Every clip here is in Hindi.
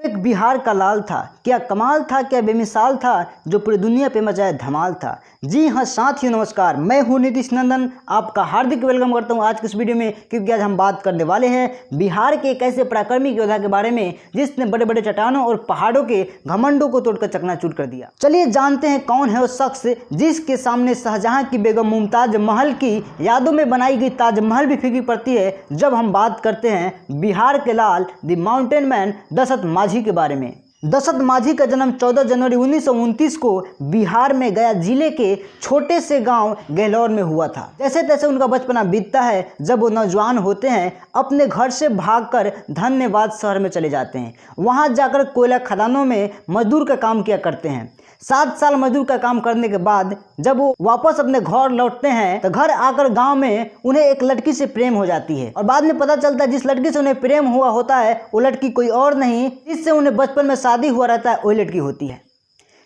एक बिहार का लाल था, क्या कमाल था, क्या बेमिसाल था, जो पूरी दुनिया पे मचाया धमाल था। जी हाँ साथियों नमस्कार, मैं हूँ नीतीश नंदन, आपका हार्दिक वेलकम करता हूँ आज की इस वीडियो में। क्योंकि आज हम बात करने वाले हैं बिहार के एक ऐसे पराक्रमी योद्धा के बारे में जिसने बड़े बड़े चट्टानों और पहाड़ों के घमंडों को तोड़कर चकनाचूर कर दिया। चलिए जानते हैं कौन है वो शख्स जिसके सामने शाहजहां की बेगम मुमताज महल की यादों में बनाई गई ताजमहल भी फीकी पड़ती है। जब हम बात करते हैं बिहार के लाल द माउंटेन मैन दशरथ माझी के बारे में। दशरथ माझी का जन्म 14 जनवरी 1929 को बिहार में गया जिले के छोटे से गांव गहलौर में हुआ था। जैसे तैसे उनका बचपना बीतता है। जब वो नौजवान होते हैं अपने घर से भागकर धन्यवाद शहर में चले जाते हैं। वहां जाकर कोयला खदानों में मजदूर का काम किया करते हैं। 7 साल मजदूर का काम करने के बाद जब वो वापस अपने घर लौटते हैं तो घर आकर गांव में उन्हें एक लड़की से प्रेम हो जाती है और बाद में पता चलता है जिस लड़की से उन्हें प्रेम हुआ होता है वो लड़की कोई और नहीं, जिससे उन्हें बचपन में शादी हुआ रहता है वही लड़की होती है।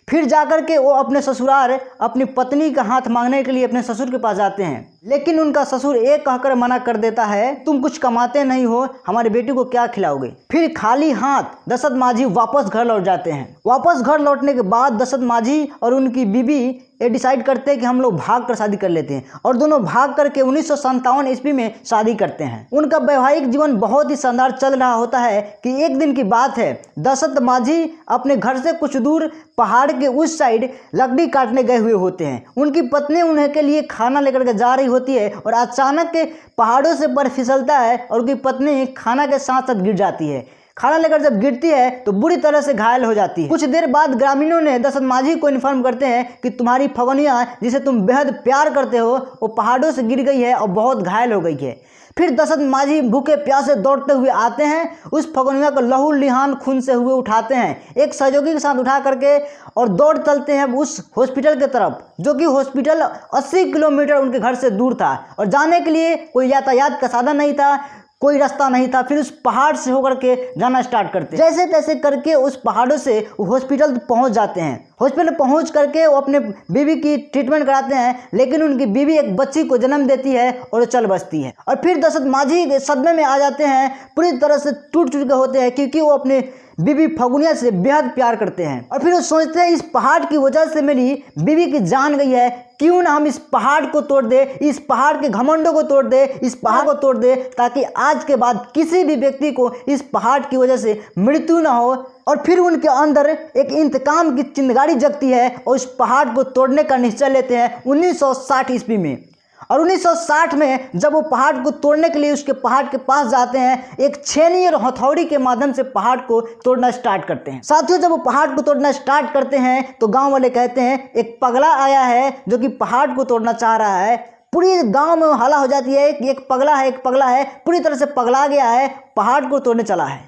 फिर जाकर के वो अपने ससुराल अपनी पत्नी का हाथ मांगने के लिए अपने ससुर के पास जाते हैं, लेकिन उनका ससुर एक कहकर मना कर देता है, तुम कुछ कमाते नहीं हो, हमारी बेटी को क्या खिलाओगे। फिर खाली हाथ दशरथ माझी वापस घर लौट जाते हैं। वापस घर लौटने के बाद दशरथ माझी और उनकी बीबी ये डिसाइड करते हैं कि हम लोग भाग कर शादी कर लेते हैं और दोनों भाग करके 1957 ईस्वी में शादी करते हैं। उनका वैवाहिक जीवन बहुत ही शानदार चल रहा होता है कि एक दिन की बात है, दशरथ माझी अपने घर से कुछ दूर पहाड़ के उस साइड लकड़ी काटने गए हुए होते हैं। उनकी पत्नी उन्हें के लिए खाना लेकर के जा रही होती है और अचानक के पहाड़ों से बर्फ फिसलता है और उनकी पत्नी खाना के साथ साथ गिर जाती है। खाना लेकर जब गिरती है तो बुरी तरह से घायल हो जाती है। कुछ देर बाद ग्रामीणों ने दशरथ माझी को इन्फॉर्म करते हैं कि तुम्हारी फगनिया जिसे तुम बेहद प्यार करते हो वो पहाड़ों से गिर गई है और बहुत घायल हो गई है। फिर दशरथ माझी भूखे प्यासे दौड़ते हुए आते हैं, उस फगनिया को लहू लिहान खून से हुए उठाते हैं, एक सहयोगी के साथ उठा करके और दौड़ चलते हैं उस हॉस्पिटल की तरफ, जो कि हॉस्पिटल 80 किलोमीटर उनके घर से दूर था और जाने के लिए कोई यातायात का साधन नहीं था, कोई रास्ता नहीं था। फिर उस पहाड़ से होकर के जाना स्टार्ट करते हैं। जैसे तैसे करके उस पहाड़ों से हॉस्पिटल पहुंच जाते हैं। हॉस्पिटल पहुंच करके वो अपने बीवी की ट्रीटमेंट कराते हैं, लेकिन उनकी बीवी एक बच्ची को जन्म देती है और चल बसती है। और फिर दशरथ माझी सदमे में आ जाते हैं, पूरी तरह से टूट चुके होते हैं क्योंकि वो अपने बीवी फगुनिया से बेहद प्यार करते हैं। और फिर वो सोचते हैं इस पहाड़ की वजह से मेरी बीवी की जान गई है, क्यों ना हम इस पहाड़ को तोड़ दे, इस पहाड़ के घमंडों को तोड़ दे, इस पहाड़ को तोड़ दे, ताकि आज के बाद किसी भी व्यक्ति को इस पहाड़ की वजह से मृत्यु ना हो। और फिर उनके अंदर एक इंतकाम की चिंगारी जगती है और इस पहाड़ को तोड़ने का निश्चय लेते हैं 1960 ईस्वी में। और 1960 में जब वो पहाड़ को तोड़ने के लिए उसके पहाड़ के पास जाते हैं, एक छेनी और हथौड़ी के माध्यम से पहाड़ को तोड़ना स्टार्ट करते हैं। साथियों जब वो पहाड़ को तोड़ना स्टार्ट करते हैं तो गांव वाले कहते हैं एक पगला आया है जो कि पहाड़ को तोड़ना चाह रहा है। पूरी गांव में हल्ला हो जाती है कि एक पगला है, एक पगला है, पूरी तरह से पगला गया है, पहाड़ को तोड़ने चला है।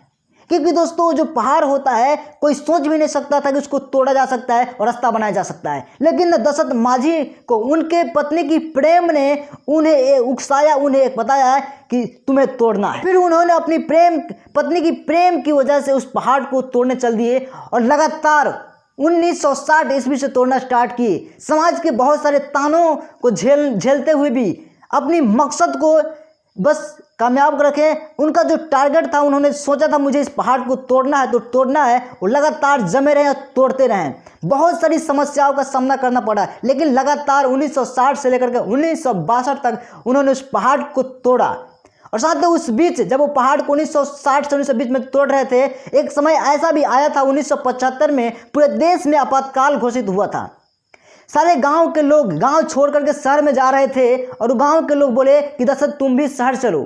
क्योंकि दोस्तों जो पहाड़ होता है कोई सोच भी नहीं सकता था कि उसको तोड़ा जा सकता है और रास्ता बनाया जा सकता है, लेकिन दशरथ माझी को उनके पत्नी की प्रेम ने उन्हें उकसाया, उन्हें बताया कि तुम्हें तोड़ना है। फिर उन्होंने अपनी पत्नी की प्रेम की वजह से उस पहाड़ को तोड़ने चल दिए और लगातार 1960 ईस्वी से तोड़ना स्टार्ट किए। समाज के बहुत सारे तानों को झेलते हुए भी अपनी मकसद को बस कामयाब रखें। उनका जो टारगेट था, उन्होंने सोचा था मुझे इस पहाड़ को तोड़ना है तो तोड़ना है, वो लगातार जमे रहे और तोड़ते रहे। बहुत सारी समस्याओं का सामना करना पड़ा, लेकिन लगातार 1960 से लेकर के 1962 तक उन्होंने उस पहाड़ को तोड़ा। और साथ ही उस बीच जब वो पहाड़ को 1960 से 1920 में तोड़ रहे थे, एक समय ऐसा भी आया था 1975 में पूरे देश में आपातकाल घोषित हुआ था। सारे गांव के लोग गांव छोड़ करके शहर में जा रहे थे और गांव के लोग बोले कि दशरथ तुम भी शहर चलो,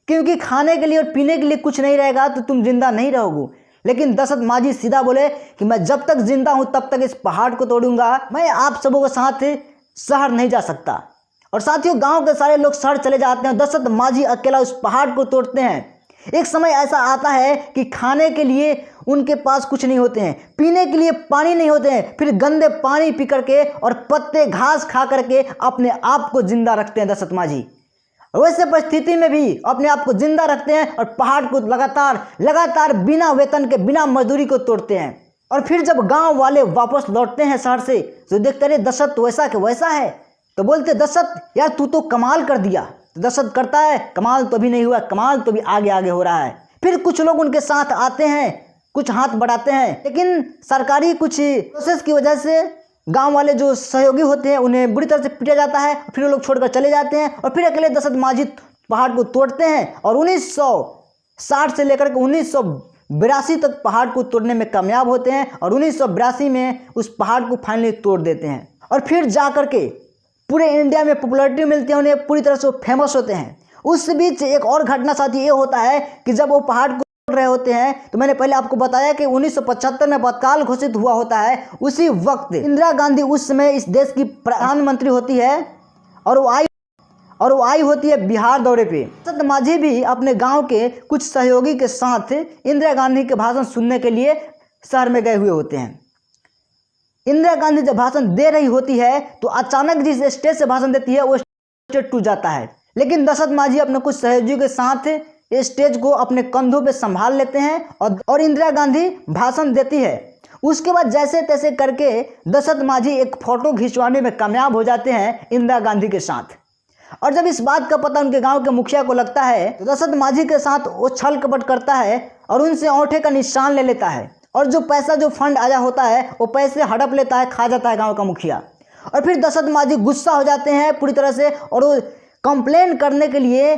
क्योंकि खाने के लिए और पीने के लिए कुछ नहीं रहेगा तो तुम जिंदा नहीं रहोगे। लेकिन दशरथ माझी सीधा बोले कि मैं जब तक जिंदा हूं तब तक इस पहाड़ को तोड़ूंगा, मैं आप सबों के साथ शहर नहीं जा सकता। और साथियों गांव के सारे लोग शहर चले जाते हैं, दशरथ माझी अकेला उस पहाड़ को तोड़ते हैं। एक समय ऐसा आता है कि खाने के लिए उनके पास कुछ नहीं होते हैं, पीने के लिए पानी नहीं होते हैं, फिर गंदे पानी पी करके और पत्ते घास खा करके अपने आप को जिंदा रखते हैं दशरथ माझी। वैसे परिस्थिति में भी अपने आप को जिंदा रखते हैं और पहाड़ को लगातार बिना वेतन के, बिना मजदूरी को तोड़ते हैं। और फिर जब गांव वाले वापस लौटते हैं शहर से तो देखते रहे दशरथ वैसा के वैसा है, तो बोलते दशरथ यार तू तो कमाल कर दिया। तो दशरथ करता है कमाल तो भी नहीं हुआ, कमाल तो भी आगे आगे हो रहा है। फिर कुछ लोग उनके साथ आते हैं कुछ हाथ बढ़ाते हैं, लेकिन सरकारी कुछ प्रोसेस की वजह से गांव वाले जो सहयोगी होते हैं उन्हें बुरी तरह से पीटा जाता है, फिर वो लोग छोड़कर चले जाते हैं और फिर अकेले दशरथ माझी पहाड़ को तोड़ते हैं और 1960 से लेकर के 1982 तक पहाड़ को तोड़ने में कामयाब होते हैं और 1982 में उस पहाड़ को फाइनली तोड़ देते हैं और फिर जा कर के पूरे इंडिया में पॉपुलैरिटी मिलती है, उन्हें पूरी तरह से वो फेमस होते हैं। उस बीच एक और घटना साथी ये होता है कि जब वो पहाड़ को तोड़ रहे होते हैं तो मैंने पहले आपको बताया कि 1975 में आपातकाल घोषित हुआ होता है। उसी वक्त इंदिरा गांधी उस समय इस देश की प्रधानमंत्री होती है और वो आई होती है बिहार दौरे पे। दशरथ माझी भी अपने गांव के कुछ सहयोगी के साथ इंदिरा गांधी के भाषण सुनने के लिए शहर में गए हुए होते हैं। इंदिरा गांधी जब भाषण दे रही होती है तो अचानक जिस स्टेज से भाषण देती है वो स्टेज टूट जाता है, लेकिन दशरथ माझी अपने कुछ सहयोगियों के साथ स्टेज को अपने कंधों पे संभाल लेते हैं और इंदिरा गांधी भाषण देती है। उसके बाद जैसे तैसे करके दशरथ माझी एक फोटो खिंचवाने में कामयाब हो जाते हैं इंदिरा गांधी के साथ। और जब इस बात का पता उनके गांव के मुखिया को लगता है तो दशरथ माझी के साथ वो छल कपट करता है और उनसे अंगूठे का निशान ले लेता है और जो पैसा जो फंड आया होता है वो पैसे हड़प लेता है, खा जाता है गांव का मुखिया। और फिर दशरथ माझी गुस्सा हो जाते हैं पूरी तरह से और वो कंप्लेन करने के लिए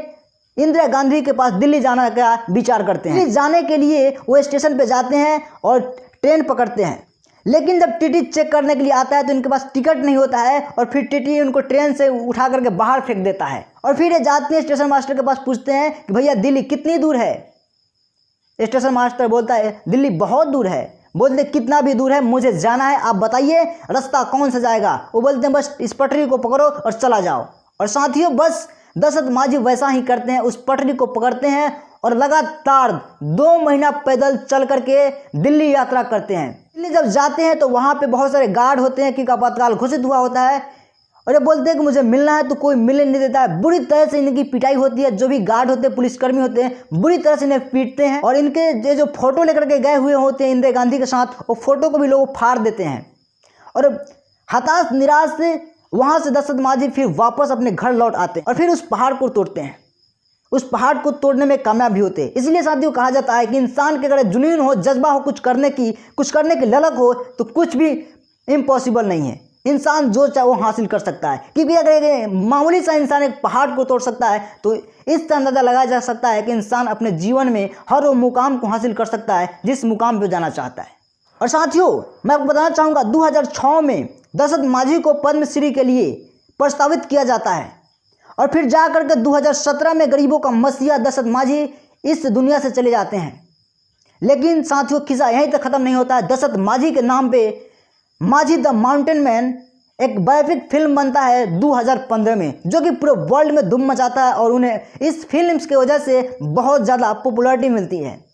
इंदिरा गांधी के पास दिल्ली जाने का विचार करते हैं। दिल्ली जाने के लिए वो स्टेशन पे जाते हैं और ट्रेन पकड़ते हैं, लेकिन जब टीटी चेक करने के लिए आता है तो इनके पास टिकट नहीं होता है और फिर टीटी उनको ट्रेन से उठा करके बाहर फेंक देता है। और फिर ये जाते हैं स्टेशन मास्टर के पास, पूछते हैं कि भैया दिल्ली कितनी दूर है। स्टेशन मास्टर बोलता है दिल्ली बहुत दूर है। बोलते कितना भी दूर है, मुझे जाना है, आप बताइए रास्ता कौन सा जाएगा। वो बोलते हैं बस इस पटरी को पकड़ो और चला जाओ। और साथियों बस दशरथ माझी वैसा ही करते हैं, उस पटरी को पकड़ते हैं और लगातार 2 महीना पैदल चल करके दिल्ली यात्रा करते हैं। दिल्ली जब जाते हैं तो वहाँ पे बहुत सारे गार्ड होते हैं क्योंकि आपातकाल घोषित हुआ होता है और ये बोलते हैं कि मुझे मिलना है तो कोई मिलने नहीं देता है। बुरी तरह से इनकी पिटाई होती है, जो भी गार्ड होते हैं पुलिसकर्मी होते हैं बुरी तरह से इन्हें पीटते हैं और इनके जो फोटो लेकर के गए हुए होते हैं इंदिरा गांधी के साथ, वो फोटो को भी लोग फाड़ देते हैं। और हताश निराश से वहाँ से दशरथ माझी फिर वापस अपने घर लौट आते हैं और फिर उस पहाड़ को तोड़ते हैं। उस पहाड़ को तोड़ने में कामयाब भी होते हैं। इसलिए साथियों कहा जाता है कि इंसान के अगर जुनून हो, जज्बा हो, कुछ करने की ललक हो तो कुछ भी इम्पॉसिबल नहीं है। इंसान जो चाहे वो हासिल कर सकता है, क्योंकि अगर मामूली सा इंसान एक पहाड़ को तोड़ सकता है तो इस तरह अंदाजा लगाया जा सकता है कि इंसान अपने जीवन में हर वो मुकाम को हासिल कर सकता है जिस मुकाम पर जाना चाहता है। और साथियों मैं आपको बताना चाहूँगा 2006 में दशरथ माझी को पद्मश्री के लिए प्रस्तावित किया जाता है और फिर जा करके 2017 में गरीबों का मसीहा दशरथ माझी इस दुनिया से चले जाते हैं। लेकिन साथियों किस्सा यहीं तक ख़त्म नहीं होता है। दशरथ माझी के नाम पे माझी द माउंटेन मैन एक बायोपिक फिल्म बनता है 2015 में, जो कि पूरे वर्ल्ड में धूम मचाता है और उन्हें इस फिल्म की वजह से बहुत ज़्यादा पॉपुलैरिटी मिलती है।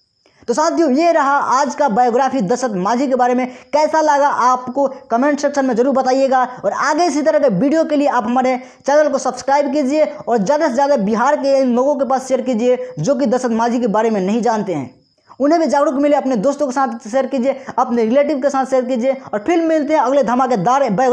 तो साथियों ये रहा आज का बायोग्राफी दशरथ माझी के बारे में। कैसा लगा आपको कमेंट सेक्शन में जरूर बताइएगा और आगे इसी तरह के वीडियो के लिए आप हमारे चैनल को सब्सक्राइब कीजिए और ज़्यादा से ज़्यादा बिहार के इन लोगों के पास शेयर कीजिए जो कि दशरथ माझी के बारे में नहीं जानते हैं, उन्हें भी जागरूक मिले। अपने दोस्तों के साथ शेयर कीजिए, अपने रिलेटिव के साथ शेयर कीजिए और फिर मिलते हैं अगले धमाकेदार बायोग्राफी